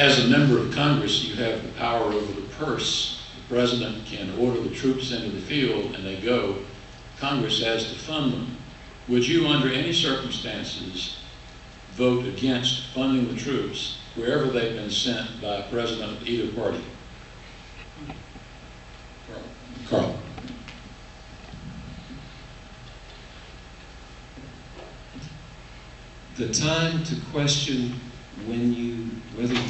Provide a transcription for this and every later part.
as a member of Congress, you have the power over the purse. The president can order the troops into the field and they go. Congress has to fund them. Would you, under any circumstances, vote against funding the troops wherever they've been sent by a president of either party? Carl. The time to question whether you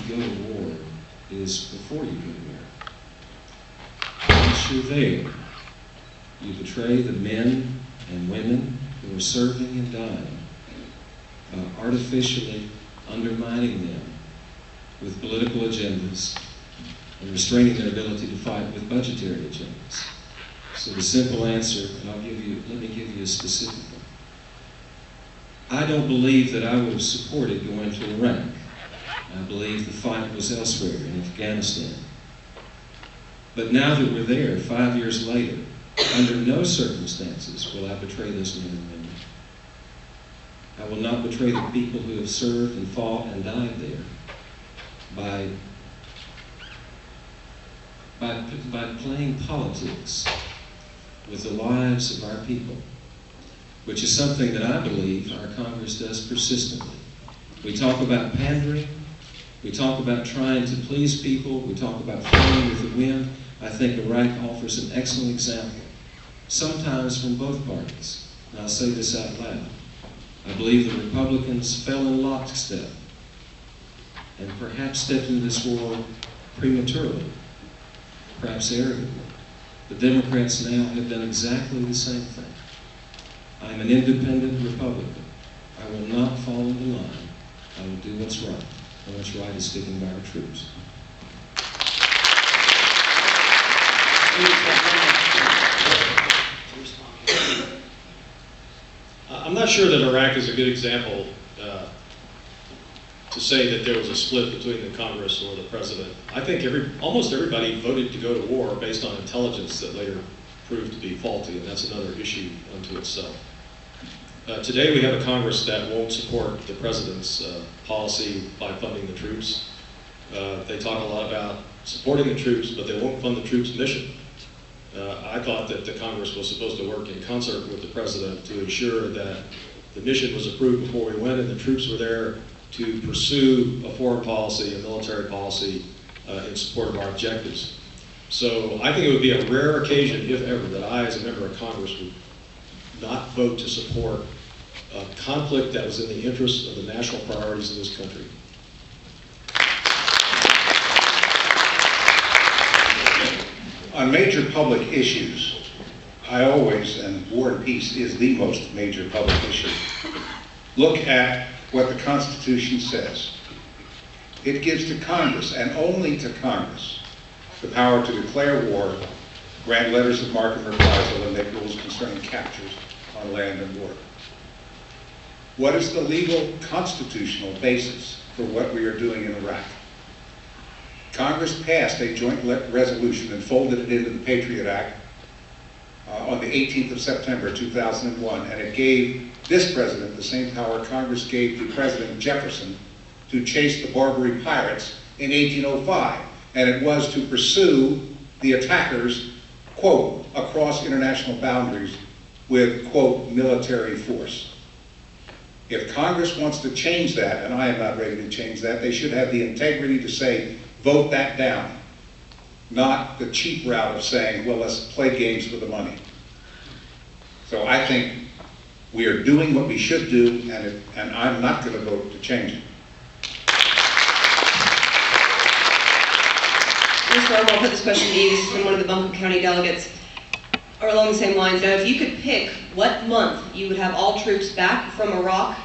go to war is before you go to war. Once you're there, you betray the men and women who are serving and dying, artificially undermining them with political agendas and restraining their ability to fight with budgetary agendas. So the simple answer, and let me give you a specific one. I don't believe that I would have supported going to Iraq. I believe the fight was elsewhere in Afghanistan. But now that we're there, 5 years later, under no circumstances will I betray those men and women. I will not betray the people who have served and fought and died there by playing politics with the lives of our people, which is something that I believe our Congress does persistently. We talk about pandering, we talk about trying to please people, we talk about flowing with the wind. I think Iraq offers an excellent example, sometimes from both parties. And I'll say this out loud. I believe the Republicans fell in lockstep and perhaps stepped into this war prematurely, perhaps arrogantly. The Democrats now have done exactly the same thing. I'm an independent Republican. I will not fall into line. I will do what's right. And what's right is sticking by our troops. I'm not sure that Iraq is a good example to say that there was a split between the Congress or the president. I think almost everybody voted to go to war based on intelligence that later proved to be faulty, and that's another issue unto itself. Today we have a Congress that won't support the president's policy by funding the troops. They talk a lot about supporting the troops, but they won't fund the troops' mission. I thought that the Congress was supposed to work in concert with the president to ensure that the mission was approved before we went and the troops were there to pursue a foreign policy, a military policy in support of our objectives. So I think it would be a rare occasion, if ever, that I, as a member of Congress, would not vote to support a conflict that was in the interest of the national priorities of this country. On major public issues, I always, and war and peace is the most major public issue, look at what the Constitution says. It gives to Congress, and only to Congress, the power to declare war, grant letters of marque and reprisal, and make rules concerning captures on land and water. What is the legal constitutional basis for what we are doing in Iraq? Congress passed a joint resolution and folded it into the Patriot Act on the 18th of September 2001, and it gave this president the same power Congress gave to President Jefferson to chase the Barbary pirates in 1805, and it was to pursue the attackers, quote, across international boundaries with, quote, military force. If Congress wants to change that, and I am not ready to change that, they should have the integrity to say, vote that down, not the cheap route of saying, well, let's play games with the money. So I think we are doing what we should do, and I'm not going to vote to change it. Mr. Armo, I'll put this question to you. This is from one of the Buncombe County delegates. Or along the same lines, now if you could pick what month you would have all troops back from Iraq,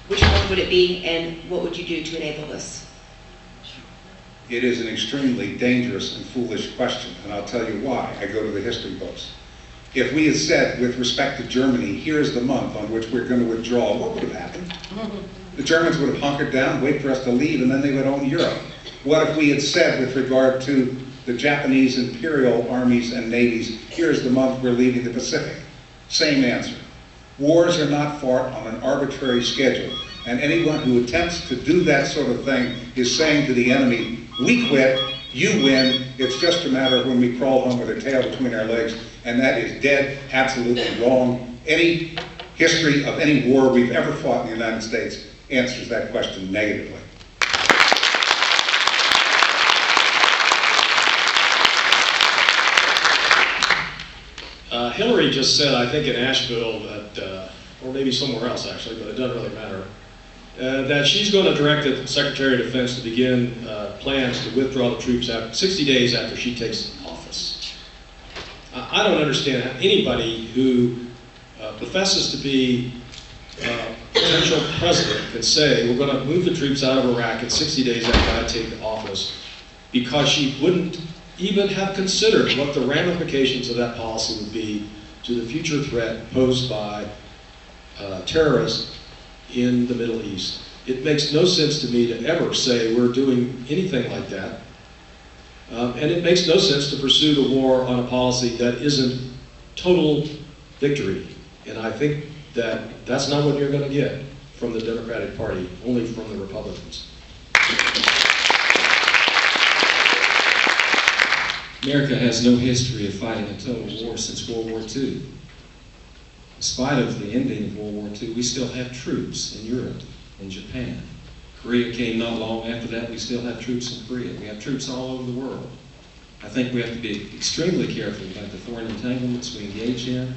which month would it be, and what would you do to enable this? It is an extremely dangerous and foolish question, and I'll tell you why. I go to the history books. If we had said, with respect to Germany, here's the month on which we're going to withdraw, what would have happened? The Germans would have hunkered down, wait for us to leave, and then they would own Europe. What if we had said, with regard to the Japanese imperial armies and navies, here's the month we're leaving the Pacific? Same answer. Wars are not fought on an arbitrary schedule. And anyone who attempts to do that sort of thing is saying to the enemy, we quit, you win, it's just a matter of when we crawl home with our tail between our legs, and that is dead, absolutely wrong. Any history of any war we've ever fought in the United States answers that question negatively. Hillary just said, I think in Asheville, that, or maybe somewhere else actually, but it doesn't really matter, that she's going to direct the Secretary of Defense to begin plans to withdraw the troops 60 days after she takes office. I don't understand how anybody who professes to be potential president can say, we're going to move the troops out of Iraq in 60 days after I take office, because she wouldn't even have considered what the ramifications of that policy would be to the future threat posed by terrorists in the Middle East. It makes no sense to me to ever say we're doing anything like that. And it makes no sense to pursue the war on a policy that isn't total victory. And I think that that's not what you're going to get from the Democratic Party, only from the Republicans. America has no history of fighting a total war since World War II. In spite of the ending of World War II, we still have troops in Europe, in Japan. Korea came not long after that. We still have troops in Korea. We have troops all over the world. I think we have to be extremely careful about the foreign entanglements we engage in,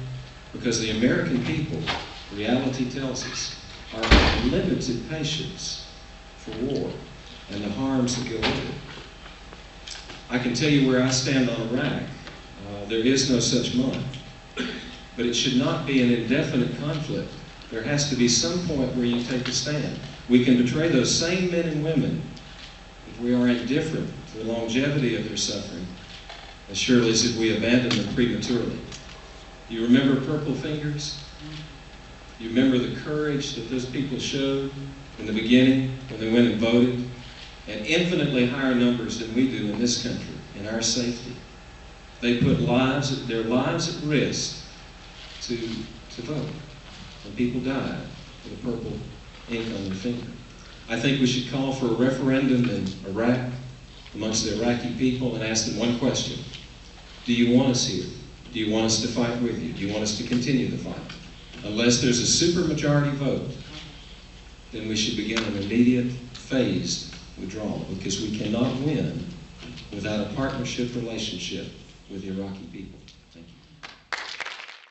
because the American people, reality tells us, are of limited patience for war and the harms that go with it. I can tell you where I stand on Iraq. There is no such month. But it should not be an indefinite conflict. There has to be some point where you take a stand. We can betray those same men and women if we are indifferent to the longevity of their suffering, as surely as if we abandon them prematurely. You remember Purple Fingers? You remember the courage that those people showed in the beginning when they went and voted? And infinitely higher numbers than we do in this country, in our safety. They put their lives at risk to vote. And people died with a purple ink on their finger. I think we should call for a referendum in Iraq amongst the Iraqi people and ask them one question. Do you want us here? Do you want us to fight with you? Do you want us to continue the fight? Unless there's a supermajority vote, then we should begin an immediate, phased withdrawal, because we cannot win without a partnership relationship with the Iraqi people.